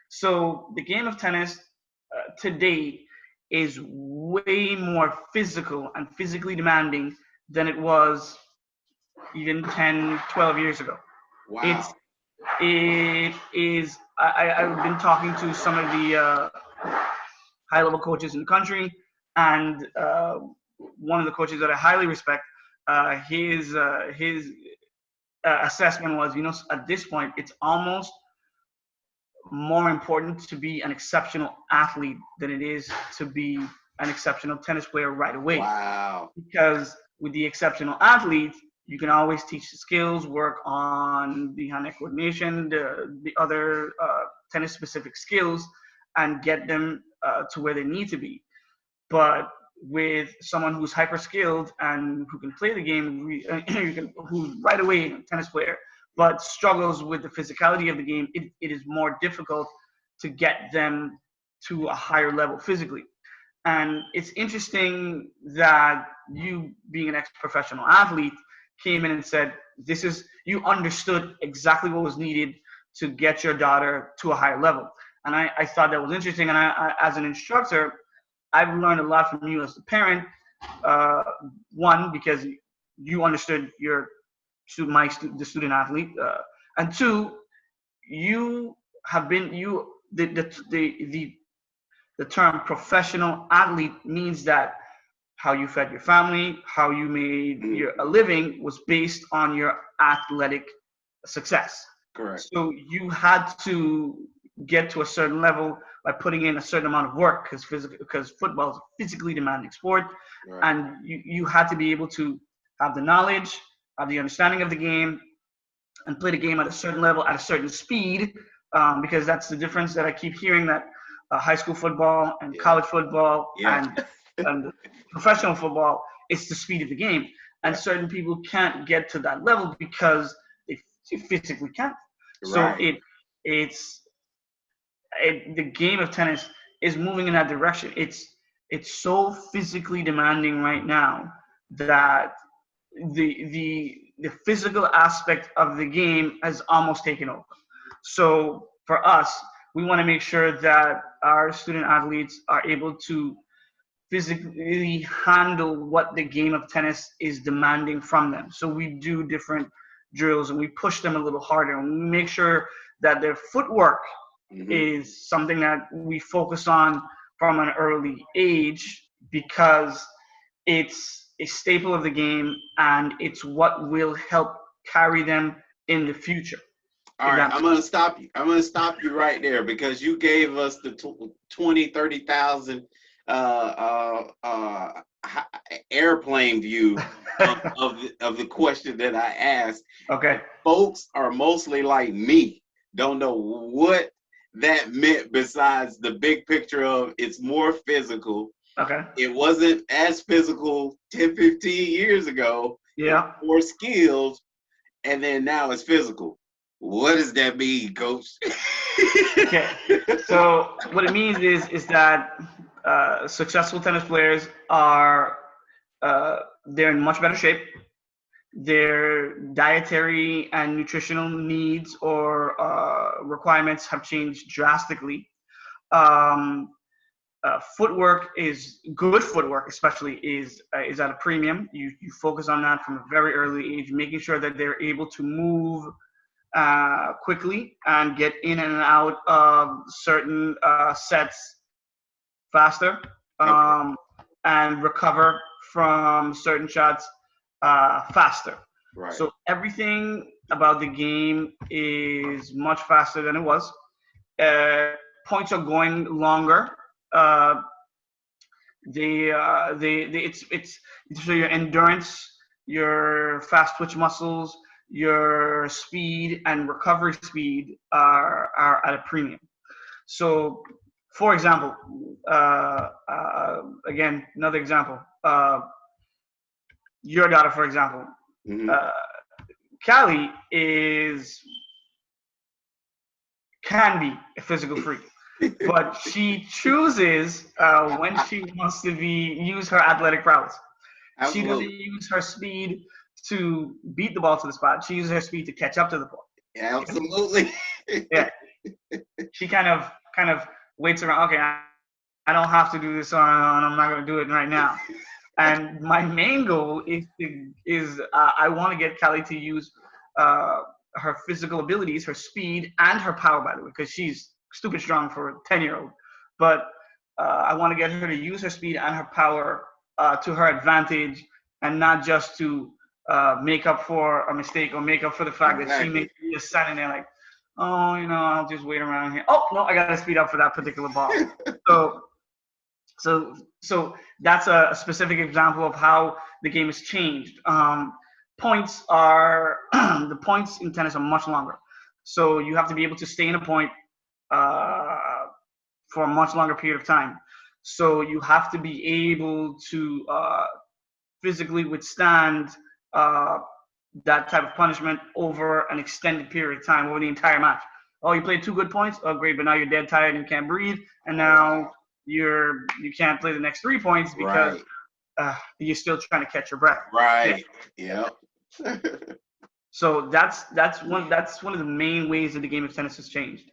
So the game of tennis today is way more physical and physically demanding than it was even 10, 12 years ago. It's Wow. it is. I've been talking to some of the high level coaches in the country, and one of the coaches that I highly respect, his assessment was, at this point, it's almost more important to be an exceptional athlete than it is to be an exceptional tennis player right away. Wow. Because with the exceptional athlete, you can always teach the skills, work on the hand-eye coordination, the other tennis specific skills, and get them to where they need to be. But with someone who's hyper skilled and who can play the game, who's right away a tennis player, but struggles with the physicality of the game, it is more difficult to get them to a higher level physically. And it's interesting that you, being an ex-professional athlete, came in and said, you understood exactly what was needed to get your daughter to a higher level. And I thought that was interesting. And as an instructor, I've learned a lot from you as a parent. Uh, One, because you understood the student athlete, and two, you have been the term professional athlete means that how you fed your family, how you made a living was based on your athletic success. Correct. So you had to get to a certain level by putting in a certain amount of work because football is a physically demanding sport, Right. and you had to be able to have the knowledge, have the understanding of the game, and play the game at a certain level, at a certain speed, because that's the difference that I keep hearing that high school football and Yeah. college football Yeah. and professional football, it's the speed of the game. And Right. certain people can't get to that level because they physically can't. So Right. the game of tennis is moving in that direction. It's so physically demanding right now that the physical aspect of the game has almost taken over. So for us, we want to make sure that our student athletes are able to physically handle what the game of tennis is demanding from them. So we do different drills and we push them a little harder and we make sure that their footwork Hmm. is something that we focus on from an early age because it's a staple of the game and it's what will help carry them in the future. All If right, that I'm going to stop you. I'm going to stop you right there because you gave us the 20, 30,000 airplane view of the question that I asked. okay. Folks are mostly like me, don't know what that meant besides the big picture of it's more physical. Okay. It wasn't as physical 10, 15 years ago. It was Yeah. more skills, and then now it's physical. What does that mean, coach? Okay. So what it means is that successful tennis players are they're in much better shape. Their dietary and nutritional needs or requirements have changed drastically. Um, Footwork is good. Footwork, especially, is at a premium. You focus on that from a very early age, making sure that they're able to move quickly and get in and out of certain sets faster, Okay, um, and recover from certain shots faster. right. So everything about the game is much faster than it was. Uh, Points are going longer. Uh, it's so your endurance, your fast twitch muscles, your speed and recovery speed are at a premium. So, for example, again, another example, your daughter, for example, Hmm. uh, Callie is can be a physical freak, but she chooses when she wants to be use her athletic prowess. She doesn't Absolutely. use her speed to beat the ball to the spot. She uses her speed to catch up to the ball. Absolutely. Yeah. she kind of waits around. Okay, I don't have to do this, so I'm not going to do it right now. And my main goal is I want to get Callie to use uh, her physical abilities, her speed, and her power, by the way, because she's stupid strong for a 10-year-old. But I want to get her to use her speed and her power to her advantage, and not just to make up for a mistake or make up for the fact that she may Exactly. be just standing there like, oh, I'll just wait around here. Oh no, I got to speed up for that particular ball. So so so that's a specific example of how the game has changed. Points are the points in tennis are much longer, so you have to be able to stay in a point uh, for a much longer period of time. So you have to be able to physically withstand uh, that type of punishment over an extended period of time, over the entire match. Oh, you played 2 good points. Oh, great, but now you're dead tired and you can't breathe, and Oh now wow. you can't play the next 3 points because Right. you're still trying to catch your breath. Yeah. Right. Yep. So that's one of the main ways that the game of tennis has changed.